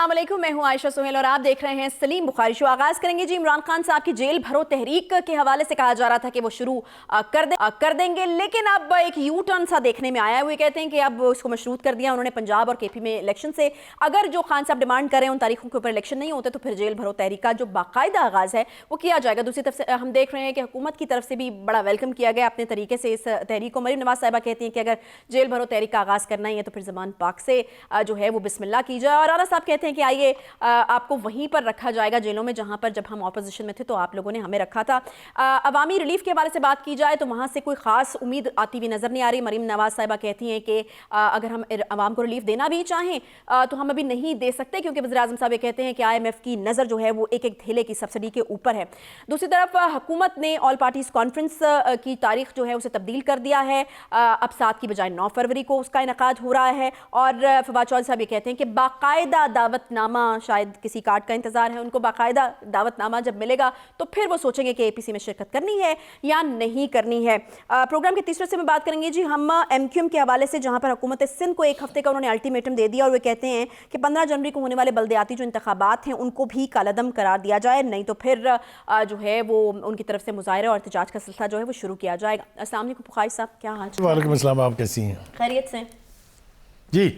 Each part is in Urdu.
السلام علیکم، میں ہوں عائشہ سہیل اور آپ دیکھ رہے ہیں سلیم بخاری شو۔ آغاز کریں گے جی عمران خان صاحب کی جیل بھرو تحریک کے حوالے سے کہا جا رہا تھا کہ وہ شروع کر دیں گے، لیکن اب ایک یو ٹرن سا دیکھنے میں آیا ہے۔ وہ کہتے ہیں کہ اب اس کو مشروط کر دیا انہوں نے پنجاب اور کے پی میں الیکشن سے، اگر جو خان صاحب ڈیمانڈ کریں ان تاریخوں کے اوپر الیکشن نہیں ہوتے تو پھر جیل بھرو تحریک کا جو باقاعدہ آغاز ہے وہ کیا جائے گا۔ دوسری طرف سے ہم دیکھ رہے ہیں کہ حکومت کی طرف سے بھی بڑا ویلکم کیا گیا اپنے طریقے سے اس تحریک کو۔ مریم نواز صاحبہ کہتی ہیں کہ اگر جیل بھرو تحریک کا آغاز کرنا ہی ہے تو پھر زبان پاک سے جو ہے وہ بسم اللہ کی جائے، اور رانا صاحب کہتے ہیں کہ آئیے آپ کو وہیں پر رکھا جائے گا جیلوں میں جہاں پر جب ہم اپوزیشن میں تھے تو آپ لوگوں نے ہمیں رکھا تھا۔ عوامی ریلیف کے حوالے سے بات کی جائے تو وہاں سے کوئی خاص امید آتی ہوئی نظر نہیں آ رہی۔ مریم نواز صاحبہ کہتی ہیں کہ اگر ہم عوام کو ریلیف دینا بھی چاہیں تو ہم ابھی نہیں دے سکتے، کیونکہ وزیراعظم صاحب یہ کہتے ہیں کہ IMF کی نظر جو ہے وہ ایک ایک تھیلے کی سبسڈی کے اوپر ہے۔ دوسری طرف حکومت نے آل پارٹیز کانفرنس کی تاریخ جو ہے اسے تبدیل کر دیا ہے، اب 7 کی بجائے 9 فروری کو اس کا انعقاد ہو رہا ہے، اور فواد چودھری صاحب یہ کہتے ہیں کہ باقاعدہ دعوت نامہ، شاید کسی کارڈ کا انتظار ہے ان کو، باقاعدہ دعوت نامہ جب ملے گا تو پھر وہ سوچیں گے کہ APC میں شرکت کرنی ہے یا نہیں کرنی ہے۔ پروگرام کے تیسرے سے میں بات کریں گے جی ہم MQM کے حوالے سے، جہاں پر حکومت سندھ کو 1 ہفتے کا انہوں نے الٹیمیٹم دے دیا، اور وہ کہتے ہیں کہ 15 جنوری کو ہونے والے بلدیاتی جو انتخابات ہیں ان کو بھی کالعدم قرار دیا جائے، نہیں تو پھر جو ہے وہ ان کی طرف سے مظاہرے اور احتجاج کا سلسلہ جو ہے وہ شروع کیا جائے گا۔ السلام علیکم بخاری صاحب، کیا حال ہے؟ وعلیکم السلام، آپ کیسی ہیں؟ خیریت سے جی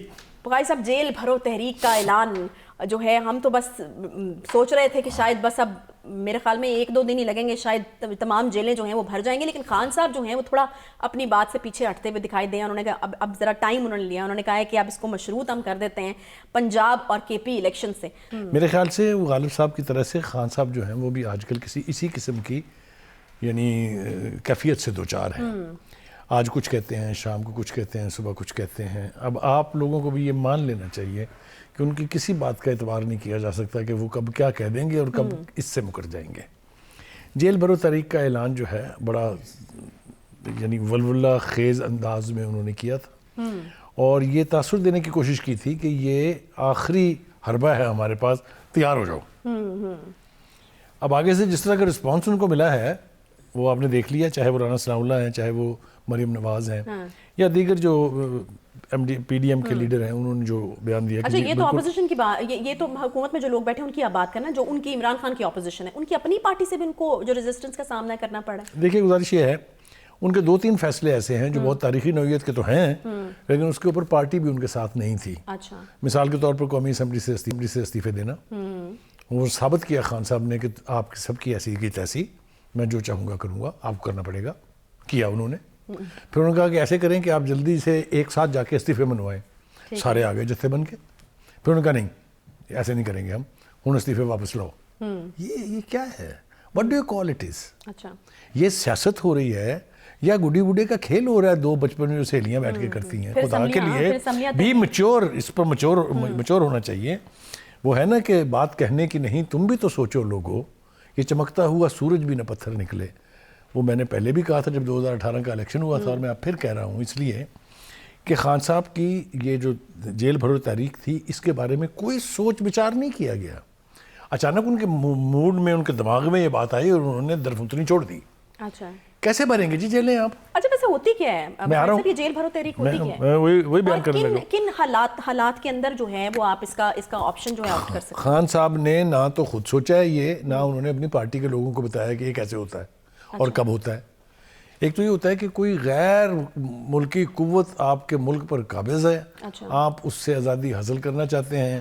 بخاری صاحب، جیل بھرو تحریک کا اعلان جو ہے ہم تو بس سوچ رہے تھے کہ شاید بس اب میرے خیال میں 1-2 دن ہی لگیں گے، شاید تمام جیلیں جو ہیں وہ بھر جائیں گے، لیکن خان صاحب جو ہیں وہ تھوڑا اپنی بات سے پیچھے ہٹتے ہوئے دکھائی دیں۔ انہوں نے کہا اب ذرا ٹائم انہوں نے لیا، انہوں نے کہا ہے کہ اب اس کو مشروط ہم کر دیتے ہیں پنجاب اور KP الیکشن سے۔ میرے خیال سے وہ غالب صاحب کی طرح سے خان صاحب جو ہیں وہ بھی آج کل اسی قسم کی یعنی کیفیت سے دوچار ہیں۔ آج کچھ کہتے ہیں، شام کو کچھ کہتے ہیں، صبح کچھ کہتے ہیں۔ اب آپ لوگوں کو بھی یہ مان لینا چاہیے کہ ان کی کسی بات کا اعتبار نہیں کیا جا سکتا کہ وہ کب کیا کہہ دیں گے اور کب اس سے مکر جائیں گے۔ جیل بھرو تحریک کا اعلان جو ہے بڑا یعنی ولولہ خیز انداز میں انہوں نے کیا تھا، اور یہ تاثر دینے کی کوشش کی تھی کہ یہ آخری حربہ ہے ہمارے پاس، تیار ہو جاؤ۔ اب آگے سے جس طرح کا رسپانس ان کو ملا ہے وہ آپ نے دیکھ لیا، چاہے وہ رانا ثناء اللہ ہیں، چاہے وہ مریم نواز ہیں، یا دیگر جو PDM کے لیڈر ہیں، انہوں نے جو بیان دیا۔ اچھا، یہ تو اپوزیشن کی بات، یہ تو حکومت میں جو لوگ بیٹھے ہیں ان کی بات کرنا، جو ان کی عمران خان کی اپوزیشن ہے، ان کی اپنی پارٹی سے بھی ان کو جو ریزسٹنس کا سامنا کرنا پڑا ہے۔ دیکھیے گزارش یہ ہے، ان کے 2-3 فیصلے ایسے ہیں جو بہت تاریخی نوعیت کے تو ہیں، لیکن اس کے اوپر پارٹی بھی ان کے ساتھ نہیں تھی۔ مثال کے طور پر قومی اسمبلی سے استعفے دینا، وہ ثابت کیا خان صاحب نے کہ آپ سب کی ایسی کی تیسی، میں جو چاہوں گا کروں گا، آپ کو کرنا پڑے گا، کیا انہوں نے۔ پھر انہوں نے کہا کہ ایسے کریں کہ آپ جلدی سے ایک ساتھ جا کے استعفے منوائیں، سارے آگے جتھے بن کے۔ پھر انہوں نے کہا نہیں، ایسے نہیں کریں گے ہم استعفے واپس لاؤ۔ یہ کیا ہے؟ what do you call it is؟ یہ سیاست ہو رہی ہے یا گڈی گڈے کا کھیل ہو رہا ہے؟ 2 بچپن میں جو سہیلیاں بیٹھ کے کرتی ہیں، خدا کے لیے بھی میچور، اس پر میچور ہونا چاہیے۔ وہ ہے نا کہ بات کہنے کی نہیں، تم بھی تو سوچو لوگو، یہ چمکتا ہوا سورج بھی نہ پتھر نکلے۔ وہ میں نے پہلے بھی کہا تھا جب 2018 کا الیکشن ہوا تھا، اور میں اب پھر کہہ رہا ہوں اس لیے کہ خان صاحب کی یہ جو جیل بھرو تحریک تھی اس کے بارے میں کوئی سوچ بچار نہیں کیا گیا۔ اچانک ان کے موڈ میں، ان کے دماغ میں یہ بات آئی اور انہوں نے درفتنی چھوڑ دی۔ کیسے بھریں گے جی جیلیں آپ؟ اچھا، ویسے ہوتی کیا ہے؟ میں آ رہا ہوں، یہ جیل بھرو تحریک ہوتی کیا ہے؟ میں وہی بیان کرنے لگا۔ کن حالات کے اندر جو ہے وہ آپ اس کا آپشن جو ہے آپٹ کر سکتے ہیں؟ خان صاحب نے نہ تو خود سوچا ہے یہ، نہ انہوں نے اپنی پارٹی کے لوگوں کو بتایا کہ یہ کیسے ہوتا ہے اور کب ہوتا ہے۔ ایک تو یہ ہوتا ہے کہ کوئی غیر ملکی قوت آپ کے ملک پر قابض ہے، آپ اس سے آزادی حاصل کرنا چاہتے ہیں،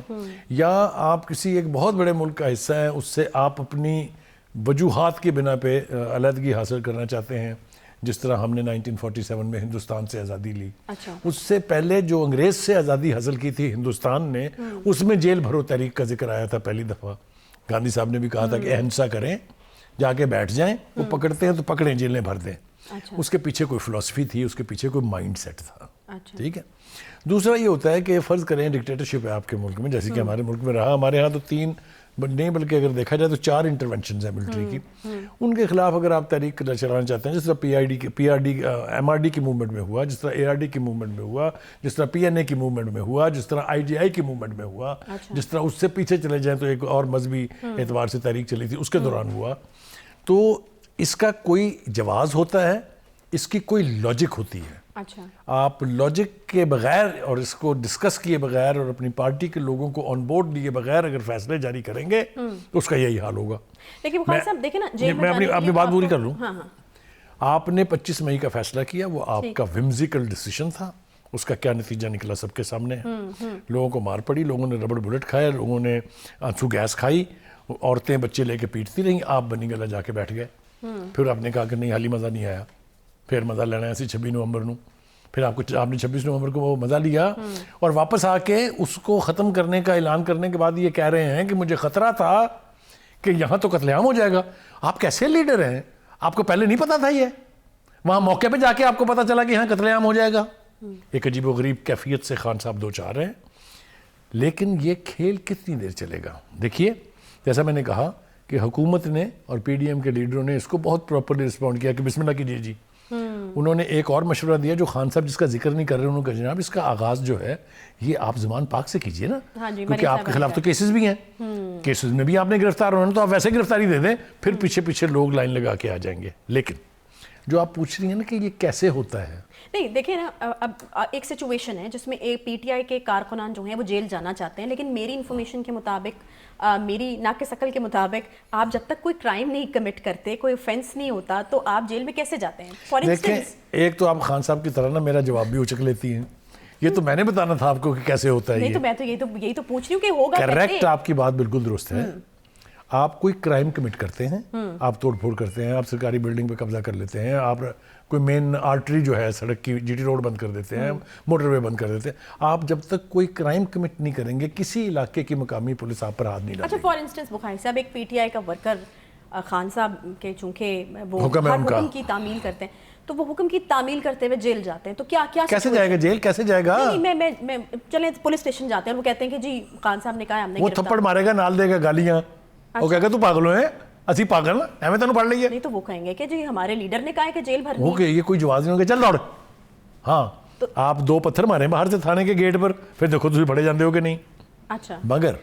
یا آپ کسی ایک بہت بڑے ملک کا حصہ ہیں، اس سے آپ اپنی وجوہات کی بنا پہ علیحدگی حاصل کرنا چاہتے ہیں، جس طرح ہم نے 1947 میں ہندوستان سے آزادی لی۔ اس سے پہلے جو انگریز سے آزادی حاصل کی تھی ہندوستان نے، اس میں جیل بھرو تحریک کا ذکر آیا تھا پہلی دفعہ۔ گاندھی صاحب نے بھی کہا تھا کہ اہنسا کریں، جا کے بیٹھ جائیں، وہ پکڑتے ہیں تو پکڑیں، جیلیں بھر دیں۔ اس کے پیچھے کوئی فلسفی تھی، اس کے پیچھے کوئی مائنڈ سیٹ تھا، ٹھیک ہے۔ دوسرا یہ ہوتا ہے کہ فرض کریں ڈکٹیٹرشپ ہے آپ کے ملک میں، جیسے کہ ہمارے ملک میں رہا، ہمارے ہاں تو 3 نہیں بلکہ اگر دیکھا جائے تو 4 انٹرونشنز ہیں ملٹری کی۔ ان کے خلاف اگر آپ تحریک چلانا چاہتے ہیں، جس طرح MRD کی موومنٹ میں ہوا، جس طرح ARD کی موومنٹ میں ہوا، جس طرح PNA کی موومنٹ میں ہوا، جس طرح IGI کی موومنٹ میں ہوا، جس طرح اس سے پیچھے چلے جائیں تو ایک اور مذہبی اعتبار سے تحریک چلی تھی، اس کے دوران ہوا، تو اس کا کوئی جواز ہوتا ہے، اس کی کوئی لاجک ہوتی ہے۔ اچھا آپ لاجک کے بغیر اور اس کو ڈسکس کیے بغیر اور اپنی پارٹی کے لوگوں کو آن بورڈ لیے بغیر اگر فیصلے جاری کریں گے تو اس کا یہی حال ہوگا. لیکن بخاری صاحب دیکھیں نا جیل میں اپنی بات پوری کر لوں. ہاں آپ نے 25 مئی کا فیصلہ کیا, وہ آپ کا ومزیکل ڈیسیشن تھا, اس کا کیا نتیجہ نکلا سب کے سامنے ہے. لوگوں کو مار پڑی, لوگوں نے ربڑ بلٹ کھایا, لوگوں نے آنسو گیس کھائی, عورتیں بچے لے کے پیٹتی رہیں, آپ بنی گلا جا کے بیٹھ گئے. پھر آپ نے کہا کہ نہیں حالی مزہ نہیں آیا, پھر مزہ لینا ہے اسی 26 نومبر نو. پھر آپ نے 26 نومبر کو وہ مزہ لیا اور واپس آ کے اس کو ختم کرنے کا اعلان کرنے کے بعد یہ کہہ رہے ہیں کہ مجھے خطرہ تھا کہ یہاں تو قتل عام ہو جائے گا. آپ کیسے لیڈر ہیں؟ آپ کو پہلے نہیں پتا تھا یہ؟ وہاں موقع پہ جا کے آپ کو پتا چلا کہ یہاں قتل عام ہو جائے گا. ایک عجیب و غریب کیفیت سے خان صاحب دو چار ہیں. لیکن یہ کھیل کتنی دیر چلے گا؟ دیکھیے جیسا میں نے کہا کہ حکومت نے اور پی ڈی ایم کے لیڈروں نے اس کو بہت پراپرلی رسپونڈ کیا کہ بسم اللہ کیجیے جی. انہوں نے ایک اور مشورہ دیا جو خان صاحب جس کا ذکر نہیں کر رہے, انہوں نے کہا جناب اس کا آغاز جو ہے یہ آپ زمان پاک سے کیجئے نا, کیونکہ آپ کے خلاف تو کیسز بھی ہیں, کیسز میں بھی آپ نے گرفتار ہونا, تو آپ ویسے گرفتاری دے دیں, پھر پیچھے پیچھے لوگ لائن لگا کے آ جائیں گے. لیکن جو آپ پوچھ رہی ہیں نا کہ یہ کیسے ہوتا ہے, نہیں دیکھیں نا, اب ایک سچویشن ہے جس میں پی ٹی آئی کے کارکنان جو ہیں وہ جیل جانا چاہتے ہیں, لیکن میری انفارمیشن کے مطابق, میری ناقص عقل کے مطابق, آپ جب تک کوئی کرائم نہیں کمٹ کرتے, کوئی اوفینس نہیں ہوتا, تو آپ جیل میں کیسے جاتے ہیں؟ فار انسٹنس ایک تو آپ خان صاحب کی طرح نا میرا جواب بھی اچک لیتی ہیں, یہ تو میں نے بتانا تھا آپ کو کہ کیسے ہوتا ہے. نہیں تو میں تو یہی تو پوچھ رہی ہوں کہ ہوگا کیسے. کریکٹ, آپ کی بات بالکل درست ہے. آپ کوئی کرائم کمٹ کرتے ہیں, آپ توڑ پھوڑ کرتے ہیں, آپ سرکاری بلڈنگ پہ قبضہ کر لیتے ہیں, آپ کوئی مین آرٹری جو ہے سڑک کی جی ٹی روڈ بند کر دیتے ہیں, موٹر وے بند کر دیتے ہیں. آپ جب تک کوئی کرائم کمٹ نہیں کریں گے کسی علاقے کی مقامی پولیس آپ پر ہاتھ نہیں ڈالے گی. اچھا فار انسٹنس بخاری صاحب, ایک پی ٹی آئی کا ورکر خان صاحب کے چونکہ وہ حکم ہے ہر ان کا, حکم کی تعمیل کرتے ہیں, تو وہ حکم کی تعمیل کرتے ہوئے جیل جاتے ہیں, تو کیا کیسے جائے گا جیل, کیسے جائے گا؟ نہیں میں چلیں پولیس اسٹیشن جاتے ہیں اور وہ کہتے ہیں کہ جی خان صاحب نے کہا ہم نے وہ تھپڑ مارے گا, نال دے گا گالیاں, وہ کہے گا تو پاگلوں ہیں, اسی پاگل ایویں تینوں پڑھ لئیے. نہیں تو وہ کہیں گے کہ جی ہمارے لیڈر نے کہا ہے کہ جیل بھرنی وہ کہ یہ کوئی جواز نہیں ہوگا, چل دوڑ. ہاں آپ 2 پتھر مارے باہر سے تھانے کے گیٹ پر, پھر دیکھو تسی پڑے جاندے ہو کہ نہیں. اچھا مگر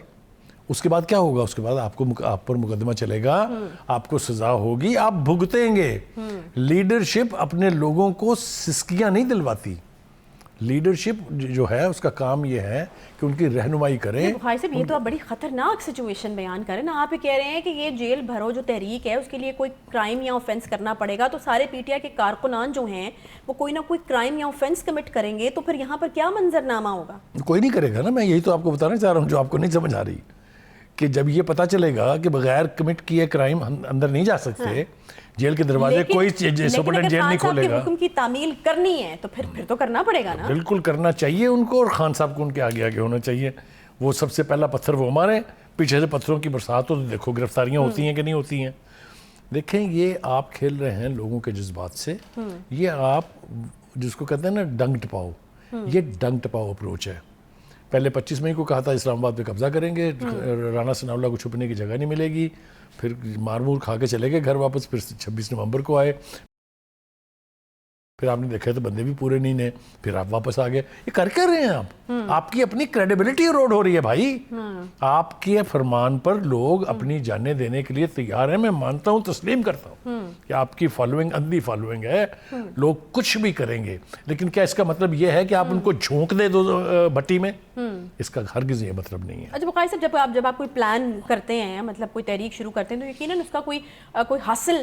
اس کے بعد کیا ہوگا؟ اس کے بعد آپ پر مقدمہ چلے گا, آپ کو سزا ہوگی, آپ بھگتیں گے. لیڈرشپ اپنے لوگوں کو سسکیاں نہیں دلواتی. لیڈرشپ جو ہے اس کا کام یہ ہے کہ ان کی رہنمائی کریں. بخاری صاحب یہ تو آپ بڑی خطرناک سچویشن بیان کریں نا. آپ یہ کہہ رہے ہیں کہ یہ جیل بھرو جو تحریک ہے اس کے لیے کوئی کرائم یا آفینس کرنا پڑے گا, تو سارے پی ٹی آئی کے کارکنان جو ہیں وہ کوئی نہ کوئی کرائم یا آفینس کمٹ کریں گے, تو پھر یہاں پر کیا منظرنامہ ہوگا؟ کوئی نہیں کرے گا نا. میں یہی تو آپ کو بتانا چاہ رہا ہوں جو آپ کو نہیں سمجھ آ رہی, کہ جب یہ پتا چلے گا کہ بغیر کمٹ کیے کرائم اندر نہیں جا سکتے, جیل کے دروازے کوئی سپرڈنٹ جیل نہیں کھولے گا. حکم کی تعمیل کرنی ہے تو پھر تو کرنا پڑے گا نا. بالکل کرنا چاہیے ان کو, اور خان صاحب کو ان کے آگے آگے ہونا چاہیے. وہ سب سے پہلا پتھر وہ مارے, پیچھے سے پتھروں کی برسات ہو تو دیکھو گرفتاریاں ہوتی ہیں کہ نہیں ہوتی ہیں. دیکھیں یہ آپ کھیل رہے ہیں لوگوں کے جذبات سے. یہ آپ جس کو کہتے ہیں نا ڈنگ ٹپاؤ, یہ ڈنگ ٹپاؤ اپروچ ہے. پہلے 25 مئی کو کہا تھا اسلام آباد پہ قبضہ کریں گے, رانا ثناء اللہ کو چھپنے کی جگہ نہیں ملے گی, پھر مار مور کھا کے چلے گئے گھر واپس, پھر 26 نومبر کو آئے, پھر آپ نے دیکھا تو بندے بھی پورے نہیں نے, پھر آپ واپس آ گئے. یہ کر کے رہے ہیں آپ, آپ کی اپنی کریڈیبلٹی اروڈ ہو رہی ہے بھائی. آپ کے فرمان پر لوگ اپنی جانیں دینے کے لیے تیار ہیں. میں مانتا ہوں, تسلیم کرتا ہوں کہ آپ کی فالوئنگ اندھی فالوئنگ ہے, لوگ کچھ بھی کریں گے, لیکن کیا اس کا مطلب یہ ہے کہ آپ ان کو جھونک دے دو بھٹی میں؟ اس کا ہرگز یہ مطلب نہیں ہے. اچھا بخاری صاحب, جب آپ کوئی پلان کرتے ہیں, مطلب کوئی تحریک شروع کرتے ہیں, تو یقیناً اس کا کوئی حاصل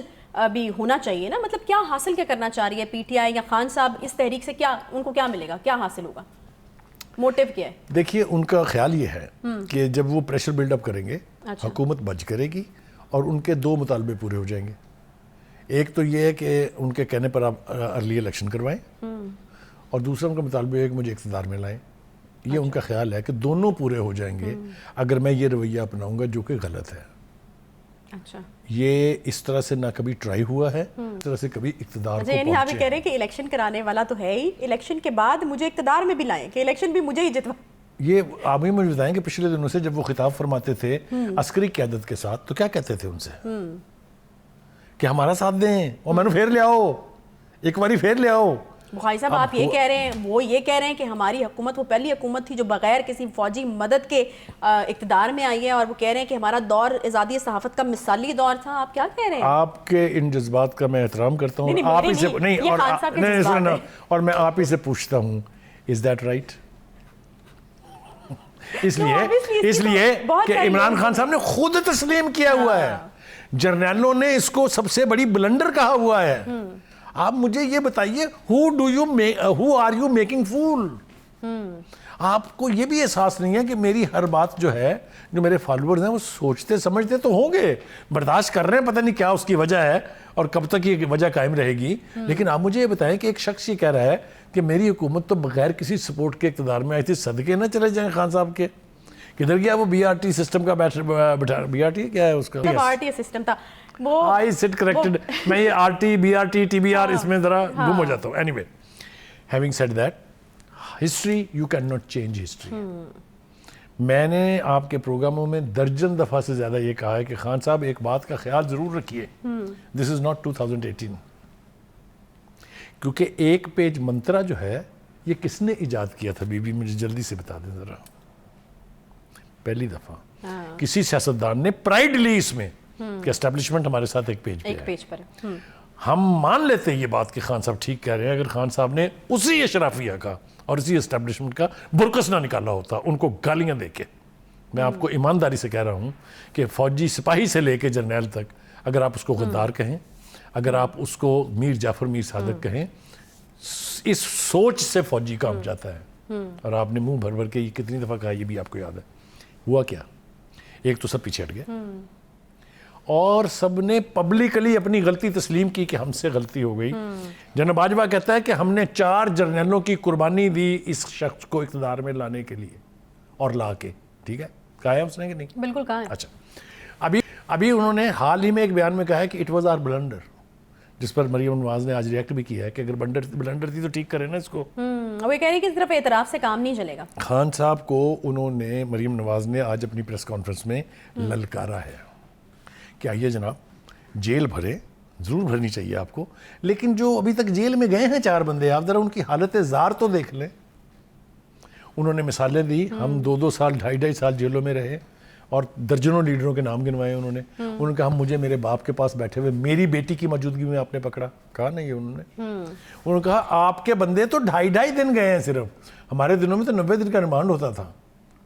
بھی ہونا چاہیے نا. مطلب کیا حاصل کیا کرنا چاہ رہی ہے پی ٹی آئی یا خان صاحب اس تحریک سے؟ کیا ان کو کیا ملے گا, کیا حاصل ہوگا, موٹیو کیا ہے؟ دیکھیے ان کا خیال یہ ہے کہ جب وہ پریشر بلڈ اپ کریں گے, حکومت بچ کرے گی اور ان کے 2 مطالبے پورے ہو جائیں گے. ایک تو یہ ہے کہ ان کے کہنے پر آپ ارلی الیکشن کروائیں, اور دوسرا ان کا مطالبہ ہے کہ مجھے اقتدار میں لائیں. یہ ان کا خیال ہے کہ دونوں پورے ہو جائیں گے اگر میں یہ رویہ اپناؤں گا, جو کہ غلط ہے. اچھا, یہ اس طرح سے نہ کبھی ٹرائی ہوا ہے, اس طرح سے کبھی اقتدار کو یعنی آپ یہ کہہ رہے ہیں کہ الیکشن کرانے والا تو ہے ہی, الیکشن کے بعد مجھے اقتدار میں بھی لائیں, کہ الیکشن بھی مجھے ہی جتوا. یہ آپ ہی مجھے بتائیں کہ پچھلے دنوں سے جب وہ خطاب فرماتے تھے عسکری قیادت کے ساتھ, تو کیا کہتے تھے ان سے کہ ہمارا ساتھ دیں اور میں نے پھیر لے آؤ, ایک باری پھیر لے آؤ. بخاری صاحب آپ یہ کہہ رہے ہیں، وہ یہ کہہ رہے ہیں کہ ہماری حکومت وہ پہلی حکومت تھی جو بغیر کسی فوجی مدد کے اقتدار میں آئی ہے، اور وہ کہہ رہے ہیں کہ ہمارا دور آزادی صحافت کا مثالی دور تھا. آپ کیا کہہ رہے ہیں؟ آپ کے ان جذبات کا میں احترام کرتا ہوں، آپ ہی سے اور میں آپ ہی سے پوچھتا ہوں از دیٹ رائٹ؟ اس لیے کہ عمران خان صاحب نے خود تسلیم کیا ہوا ہے، جرنیلوں نے اس کو سب سے بڑی بلنڈر کہا ہوا ہے. آپ مجھے یہ بتائیے who are you making fool؟ آپ کو یہ بھی احساس نہیں ہے کہ میری ہر بات جو ہے، جو میرے فالوورز ہیں وہ سوچتے سمجھتے تو ہوں گے، برداشت کر رہے ہیں، پتہ نہیں کیا اس کی وجہ ہے اور کب تک یہ وجہ قائم رہے گی. لیکن آپ مجھے یہ بتائیں کہ ایک شخص یہ کہہ رہا ہے کہ میری حکومت تو بغیر کسی سپورٹ کے اقتدار میں آئی تھی، صدقے نہ چلے جائیں خان صاحب کے. کدھر گیا وہ بی آر ی سسٹم کا بٹھا، بی آر ٹی کیا ہے اس کا؟ آر ٹی سسٹم تھا وہ. آئی سٹ کریکٹڈ، میں یہ R T B R T T B R اس میں ذرا گم ہو جاتا ہوں. Anyway, having said that, history you cannot change history. میں نے آپ کے پروگراموں میں درجن دفعہ سے زیادہ یہ کہا ہے کہ خان صاحب ایک بات کا خیال ضرور رکھیے، دس از ناٹ 2018، کیونکہ ایک پیج منترا جو ہے یہ کس نے ایجاد کیا تھا؟ بی بی مجھے جلدی سے بتا دیں ذرا. پہلی دفعہ کسی سیاستدان نے پرائڈ لی اس میں کہ اسٹیبلشمنٹ ہمارے ساتھ ایک پیج پر. ہم مان لیتے ہیں یہ بات کہ خان صاحب ٹھیک کہہ رہے ہیں، اگر خان صاحب نے اسی اشرافیہ کا اور اسی اسٹیبلشمنٹ کا برکس نہ نکالا ہوتا ان کو گالیاں دے کے. میں آپ کو ایمانداری سے کہہ رہا ہوں کہ فوجی سپاہی سے لے کے جرنیل تک، اگر آپ اس کو غدار کہیں، اگر آپ اس کو میر جعفر میر صادق کہیں، اس سوچ سے فوجی کام جاتا ہے. اور آپ نے منہ بھر بھر کے یہ کتنی دفعہ کہا، یہ بھی آپ کو یاد ہے. ہوا کیا؟ ایک تو سب پیچھے ہٹ گئے اور سب نے پبلکلی اپنی غلطی تسلیم کی کہ ہم سے غلطی ہو گئی. جناب باجوہ کہتا ہے کہ ہم نے 4 جرنیلوں کی قربانی دی اس شخص کو اقتدار میں لانے کے لیے، اور لا کے. ٹھیک ہے، کہا ہے اس نے کہ نہیں؟ بالکل کہا ہے. اچھا، ابھی انہوں نے حال ہی میں ایک بیان میں کہا ہے کہ اٹ واز آر بلنڈر، جس پر مریم نواز نے آج ریئیکٹ بھی کیا ہے کہ اگر بلنڈر تھی تو ٹھیک کریں نا اس کو. وہ یہ کہہ رہی ہے کہ صرف اعتراف سے کام نہیں چلے گا. خان صاحب کو انہوں نے، مریم نواز نے آج اپنی پریس کانفرنس میں للکارا ہے کہ آئیے جناب، جیل بھرے، ضرور بھرنی چاہیے آپ کو، لیکن جو ابھی تک جیل میں گئے ہیں 4 بندے، آپ ذرا ان کی حالت زار تو دیکھ لیں. انہوں نے مثالیں دی، ہم 2 سال 2.5 سال جیلوں میں رہے اور درجنوں لیڈروں کے نام گنوائے. انہوں نے کہا مجھے میرے باپ کے پاس بیٹھے ہوئے میری بیٹی کی موجودگی میں آپ نے پکڑا. کہا نہیں انہوں نے کہا آپ کے بندے تو 2.5 دن گئے ہیں صرف، ہمارے دنوں میں تو 90 دن کا ریمانڈ ہوتا تھا،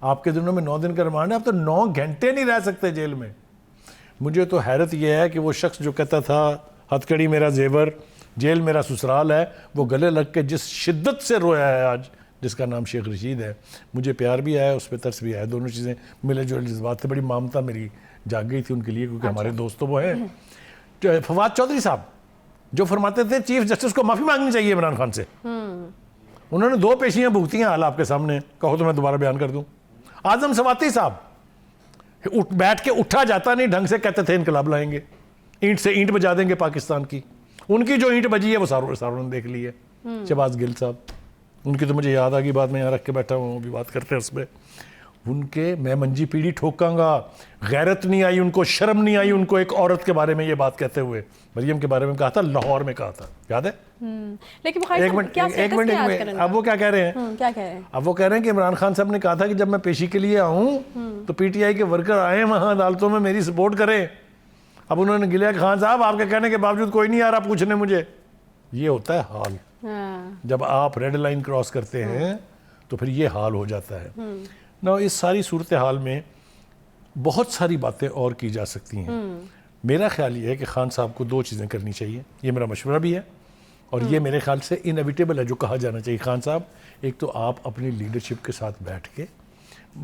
آپ کے دنوں میں 9 دن کا ریمانڈ ہے، آپ تو 9 گھنٹے نہیں رہ سکتے جیل میں. مجھے تو حیرت یہ ہے کہ وہ شخص جو کہتا تھا ہتھکڑی میرا زیور، جیل میرا سسرال ہے، وہ گلے لگ کے جس شدت سے رویا ہے آج، جس کا نام شیخ رشید ہے. مجھے پیار بھی آیا، اس پہ ترس بھی آیا، دونوں چیزیں ملے جلے جذبات تھے. بڑی مامتا میری جاگ گئی تھی ان کے لیے، کیونکہ ہمارے دوست تو وہ ہیں. فواد چودھری صاحب جو فرماتے تھے چیف جسٹس کو معافی مانگنی چاہیے عمران خان سے، انہوں نے 2 پیشیاں بھگتی ہیں حال آپ کے سامنے، کہو تو میں دوبارہ بیان کر دوں. اعظم سواتی صاحب بیٹھ کے اٹھا جاتا نہیں ڈھنگ سے، کہتے تھے انقلاب لائیں گے، اینٹ سے اینٹ بجا دیں گے پاکستان کی. ان کی جو اینٹ بجی ہے وہ ساروں نے دیکھ لی ہے. شہباز گل صاحب، ان کی تو مجھے یاد آ گئی بات، میں یہاں رکھ کے بیٹھا ہوں، وہ بھی بات کرتے ہیں اس پہ. ان کے میں منجی پیڑھی ٹھوکاں گا، غیرت نہیں آئی ان کو، شرم نہیں آئی ان کو ایک عورت کے بارے میں یہ بات کہتے ہوئے. مریم کے بارے میں کہا تھا، لاہور میں کہا تھا، یاد ہے؟ لیکن ایک منٹ، اب وہ کیا کہہ رہے ہیں؟ اب وہ کہہ رہے ہیں کہ عمران خان صاحب نے کہا تھا کہ جب میں پیشی کے لیے آؤں تو پی ٹی آئی کے ورکر آئے وہاں عدالتوں میں میری سپورٹ کریں. اب انہوں نے گلیا کہ خان صاحب آپ کے کہنے کے باوجود کوئی نہیں آ رہا پوچھنے مجھے. یہ ہوتا ہے حال، جب آپ ریڈ لائن کراس کرتے ہیں تو پھر یہ حال ہو جاتا ہے. نا اس ساری صورتحال میں بہت ساری باتیں اور کی جا سکتی ہیں. میرا خیال یہ ہے کہ خان صاحب کو 2 چیزیں کرنی چاہیے، یہ میرا مشورہ بھی ہے اور یہ میرے خیال سے انیویٹیبل ہے جو کہا جانا چاہیے. خان صاحب، ایک تو آپ اپنی لیڈرشپ کے ساتھ بیٹھ کے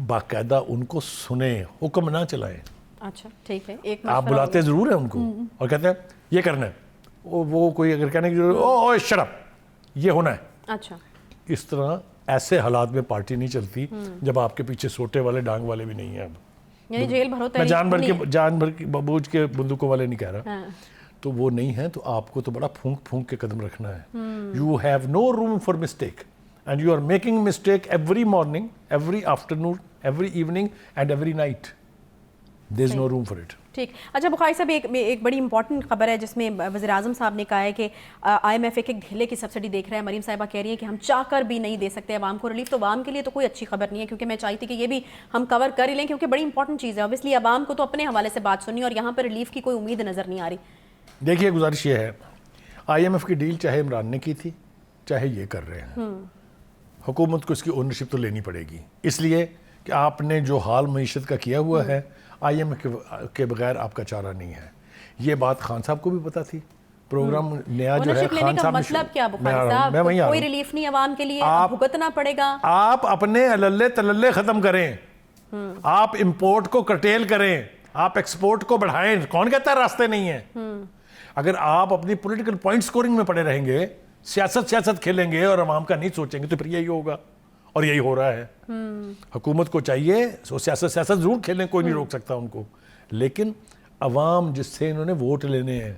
باقاعدہ ان کو سنیں، حکم نہ چلائیں. اچھا ٹھیک ہے، ایک آپ بلاتے ضرور ہیں ان کو اور کہتے ہیں یہ کرنا ہے، وہ کوئی اگر کہنے کی ضرورت شٹ اپ، یہ ہونا ہے. اچھا، اس طرح ایسے حالات میں پارٹی نہیں چلتی جب آپ کے پیچھے سوٹے والے ڈانگ والے بھی نہیں ہیں. اب یعنی جیل بھرو میں جان بھر کی بوجھ کے بندوقوں والے نہیں کہہ رہا، تو وہ نہیں ہیں، تو آپ کو تو بڑا پھونک کے قدم رکھنا ہے. You have no room for mistake and you are making mistake every morning, every afternoon, every evening and every night. There is no room for it. ٹھیک. اچھا بخاری صاحب ایک بڑی امپورٹنٹ خبر ہے جس میں وزیر اعظم صاحب نے کہا ہے کہ آئی ایم ایف ایک ڈھیلے کی سبسڈی دیکھ رہا ہے. مریم صاحبہ کہہ رہی ہیں کہ ہم چاہ کر بھی نہیں دے سکتے عوام کو ریلیف. تو عوام کے لیے تو کوئی اچھی خبر نہیں ہے, کیونکہ میں چاہتی تھی کہ یہ بھی ہم کور کر ہی لیں کیونکہ بڑی امپورٹنٹ چیز ہے. اوبیسلی عوام کو تو اپنے حوالے سے بات سنی اور یہاں پر ریلیف کی کوئی امید نظر نہیں آ رہی. دیکھیے گزارش یہ ہے, آئی ایم ایف کی ڈیل چاہے عمران نے کی تھی چاہے یہ کر رہے ہیں, حکومت کو اس کی اونرشپ تو لینی پڑے گی, اس لیے کہ آپ نے جو حال معیشت کا کیا ہوا ہے آئی ایم ایف کے بغیر آپ کا چارہ نہیں ہے. یہ بات خان صاحب کو بھی پتا تھی. پروگرام نیا جو ہے خان صاحب نے مطلب کیا بخاری صاحب, کوئی ریلیف نہیں عوام کے لیے, بھگتنا پڑے گا. آپ اپنے اللے تللے ختم کریں, آپ امپورٹ کو کرٹیل کریں, آپ ایکسپورٹ کو بڑھائیں. کون کہتا ہے راستے نہیں ہیں؟ اگر آپ اپنی پولیٹیکل پوائنٹ سکورنگ میں پڑے رہیں گے, سیاست کھیلیں گے اور عوام کا نہیں سوچیں گے تو پھر یہی ہوگا, اور یہی ہو رہا ہے. حکومت کو چاہیے سیاست ضرور کھیلیں, کوئی نہیں روک سکتا ان کو, لیکن عوام جس سے انہوں نے ووٹ لینے ہیں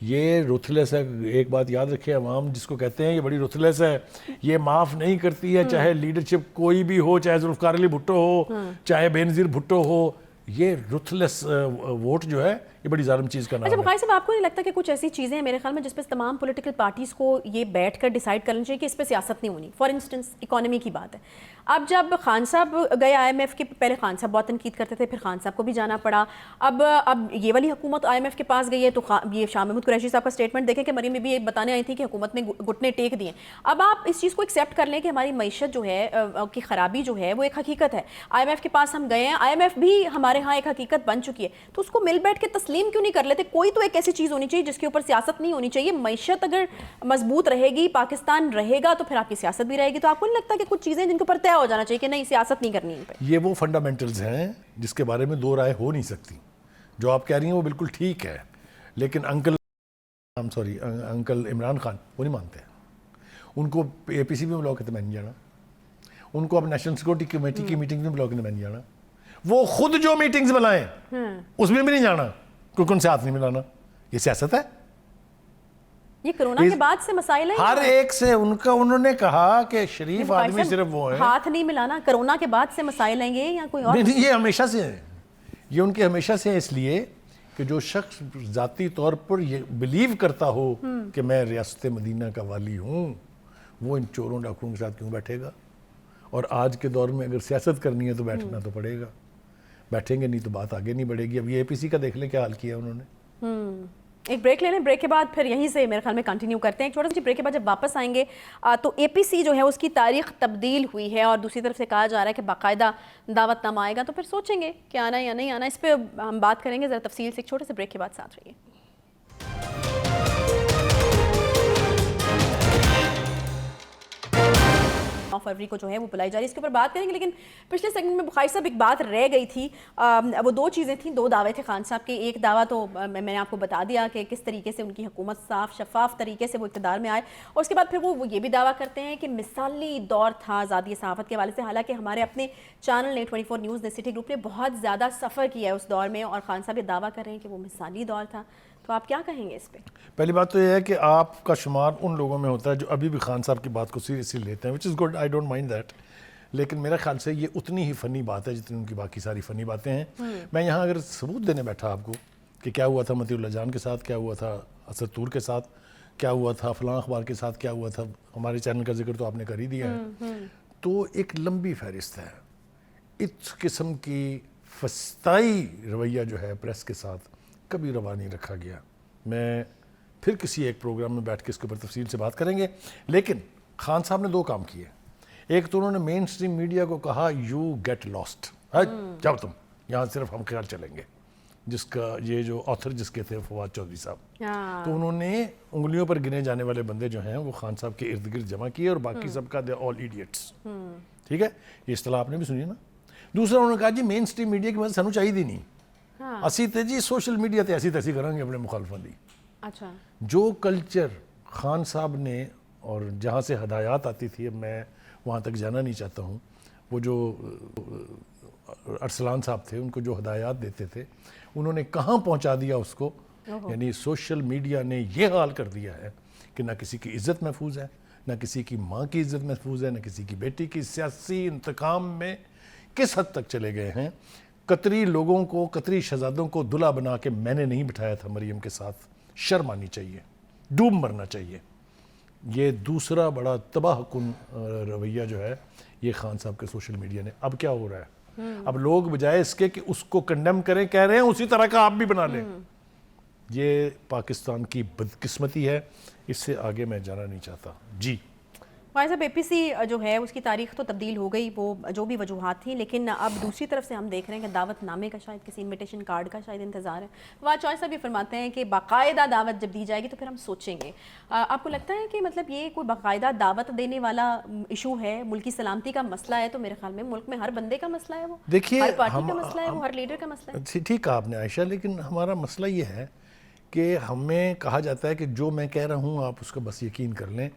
یہ رتھلیس ہے. ایک بات یاد رکھیں, عوام جس کو کہتے ہیں یہ بڑی رتھلیس ہے, یہ معاف نہیں کرتی ہے, چاہے لیڈرشپ کوئی بھی ہو, چاہے ذوالفقار علی بھٹو ہو, چاہے بینظیر بھٹو ہو. یہ رتھلیس ووٹ جو ہے یہ بڑی ظالم چیز کا نام ہے. اچھا بخاری صاحب, آپ کو نہیں لگتا کہ کچھ ایسی چیزیں ہیں میرے خیال میں جس پہ تمام پولیٹیکل پارٹیز کو یہ بیٹھ کر ڈیسائیڈ کرنا چاہیے کہ اس پہ سیاست نہیں ہونی؟ فار انسٹنس اکانومی کی بات ہے. اب جب خان صاحب گئے آئی ایم ایف کے, پہلے خان صاحب بہت تنقید کرتے تھے, پھر خان صاحب کو بھی جانا پڑا. اب یہ والی حکومت آئی ایم ایف کے پاس گئی ہے تو یہ شاہ محمود قریشی صاحب کا اسٹیٹمنٹ دیکھیں کہ مریم بی بی یہ بتانے آئی تھی کہ حکومت نے گھٹنے ٹیک دیے. اب آپ اس چیز کو ایکسیپٹ کر لیں کہ ہماری معیشت جو ہے کی خرابی جو ہے وہ ایک حقیقت ہے. آئی ایم ایف کے پاس ہم گئے ہیں, آئی ایم ایف بھی ہمارے ہاں ایک حقیقت بن چکی ہے, تو اس کو مل بیٹھ کے تسلیم کیوں نہیں کر لیتے؟ کوئی تو ایک ایسی چیز ہونی چاہیے جس کے اوپر سیاست نہیں ہونی چاہیے. معیشت اگر مضبوط رہے گی, پاکستان رہے گا, تو پھر آپ کی سیاست بھی رہے گی. تو آپ کو نہیں لگتا کہ کچھ چیزیں جن کے اوپر طے ہو جانا چاہیے کہ نہیں سیاست نہیں کرنی ان پہ؟ یہ وہ فنڈامنٹلز ہیں جس کے بارے میں دو رائے ہو نہیں سکتی. جو آپ کہہ رہی ہیں وہ بالکل ٹھیک ہے, لیکن انکل عمران خان وہ نہیں مانتے. ان کو اے پی سی میں بلاک کرتے میں نہیں جانا, ان کو اب نیشنل سیکورٹی کمیٹی کی میٹنگ میں بلاک کرتے میں نہیں جانا. وہ خود جو میٹنگز بلائیں اس میں بھی نہیں جانا کیونکہ ان سے ہاتھ نہیں ملانا. یہ سیاست ہے. یہ کرونا کے بعد سے مسائل ہیں, ہر ایک سے ان کا, انہوں نے کہا کہ شریف آدمی صرف وہ ہیں. ہاتھ نہیں ملانا کرونا کے بعد سے مسائل ہیں یہ, یا کوئی اور؟ نہیں, یہ ہمیشہ سے ہیں, یہ ان کے ہمیشہ سے ہیں. اس لیے کہ جو شخص ذاتی طور پر یہ بلیو کرتا ہو کہ میں ریاست مدینہ کا والی ہوں, وہ ان چوروں ڈاکوؤں کے ساتھ کیوں بیٹھے گا؟ اور آج کے دور میں اگر سیاست کرنی ہے تو بیٹھنا تو پڑے گا. بیٹھیں گے نہیں تو بات آگے نہیں بڑھے گی. اب یہ اے پی سی کا دیکھ لیں کیا حال کیا انہوں نے. ایک بریک لے لیں, بریک کے بعد پھر یہیں سے میرے خیال میں کنٹینیو کرتے ہیں. ایک چھوٹا سا بریک کے بعد جب واپس آئیں گے تو اے پی سی جو ہے اس کی تاریخ تبدیل ہوئی ہے, اور دوسری طرف سے کہا جا رہا ہے کہ باقاعدہ دعوت نامہ آئے گا, تو پھر سوچیں گے کہ آنا یا نہیں آنا. اس پہ ہم بات کریں گے ذرا تفصیل سے. ایک چھوٹے سے بریک کے بعد ساتھ رہیے. 9 فروری کو جو ہے وہ بلائی جا رہی ہے, اس کے اوپر بات کریں گے. لیکن پچھلے سیگمنٹ میں بخاری صاحب ایک بات رہ گئی تھی, وہ دو چیزیں تھیں, دو دعوے تھے خان صاحب کے. ایک دعویٰ تو میں نے آپ کو بتا دیا کہ کس طریقے سے ان کی حکومت صاف شفاف طریقے سے وہ اقتدار میں آئے, اور اس کے بعد پھر وہ یہ بھی دعویٰ کرتے ہیں کہ مثالی دور تھا آزادی صحافت کے حوالے سے. حالانکہ ہمارے اپنے چینل نے 24 نیوز نے سٹی گروپ نے بہت زیادہ سفر کیا ہے اس دور میں, اور خان صاحب یہ دعویٰ کر رہے ہیں کہ وہ مثالی دور تھا. تو آپ کیا کہیں گے اس پہ؟ پہلی بات تو یہ ہے کہ آپ کا شمار ان لوگوں میں ہوتا ہے جو ابھی بھی خان صاحب کی بات کو سیریسلی لیتے ہیں, which is good, I don't mind that. لیکن میرے خیال سے یہ اتنی ہی فنی بات ہے جتنی ان کی باقی ساری فنی باتیں ہیں. میں یہاں اگر ثبوت دینے بیٹھا آپ کو کہ کیا ہوا تھا مطیع اللہ جان کے ساتھ, کیا ہوا تھا اسد طور کے ساتھ, کیا ہوا تھا فلاں اخبار کے ساتھ, کیا ہوا تھا, ہمارے چینل کا ذکر تو آپ نے کر ہی دیا ہے, تو ایک لمبی فہرست ہے. اس قسم کی فسطائی رویہ جو ہے پریس کے ساتھ کبھی روا نہیں رکھا گیا. میں پھر کسی ایک پروگرام میں بیٹھ کے اس کے اوپر تفصیل سے بات کریں گے. لیکن خان صاحب نے دو کام کیے. ایک تو انہوں نے مین سٹریم میڈیا کو کہا یو گیٹ لاسٹ, جاؤ تم یہاں, صرف ہم خیال چلیں گے, جس کا یہ جو آتھر جس کے تھے فواد چودھری صاحب, تو انہوں نے انگلیوں پر گنے جانے والے بندے جو ہیں وہ خان صاحب کے ارد گرد جمع کیے, اور باقی سب کا دے آل ایڈیٹس. ٹھیک ہے, یہ اصطلاح آپ نے بھی سنی نا. دوسرا انہوں نے کہا جی مین سٹریم میڈیا کی مدد سانو چاہیے دی نہیں, اسی تے جی سوشل میڈیا تے ایسی تیسی کریں گے اپنے مخالفوں دی. اچھا, جو کلچر خان صاحب نے, اور جہاں سے ہدایات آتی تھی, اب میں وہاں تک جانا نہیں چاہتا ہوں, وہ جو ارسلان صاحب تھے ان کو جو ہدایات دیتے تھے انہوں نے کہاں پہنچا دیا اس کو. یعنی سوشل میڈیا نے یہ حال کر دیا ہے کہ نہ کسی کی عزت محفوظ ہے, نہ کسی کی ماں کی عزت محفوظ ہے, نہ کسی کی بیٹی کی. سیاسی انتقام میں کس حد تک چلے گئے ہیں قطری لوگوں کو, قطری شہزادوں کو دلہا بنا کے میں نے نہیں بٹھایا تھا مریم کے ساتھ. شرم آنی چاہیے, ڈوب مرنا چاہیے. یہ دوسرا بڑا تباہ کن رویہ جو ہے یہ خان صاحب کے سوشل میڈیا نے. اب کیا ہو رہا ہے, اب لوگ بجائے اس کے کہ اس کو کنڈیم کریں, کہہ رہے ہیں اسی طرح کا آپ بھی بنا لیں. یہ پاکستان کی بدقسمتی ہے, اس سے آگے میں جانا نہیں چاہتا. جی بھائی صاحب, اے پی سی جو ہے اس کی تاریخ تو تبدیل ہو گئی, وہ جو بھی وجوہات تھیں, لیکن اب دوسری طرف سے ہم دیکھ رہے ہیں کہ دعوت نامے کا شاید کسی انویٹیشن کارڈ کا شاید انتظار ہے. فواد چوہے صاحب یہ فرماتے ہیں کہ باقاعدہ دعوت جب دی جائے گی تو پھر ہم سوچیں گے. آپ کو لگتا ہے کہ مطلب یہ کوئی باقاعدہ دعوت دینے والا ایشو ہے, ملکی سلامتی کا مسئلہ ہے؟ تو میرے خیال میں ملک میں ہر بندے کا مسئلہ ہے, وہ دیکھیے ہر پارٹی کا مسئلہ ہے, وہ ہر لیڈر کا مسئلہ ہے. ٹھیک کہا آپ نے عائشہ, لیکن ہمارا مسئلہ یہ ہے کہ ہمیں کہا جاتا ہے کہ جو میں کہہ رہا ہوں آپ اس کا بس یقین کر لیں,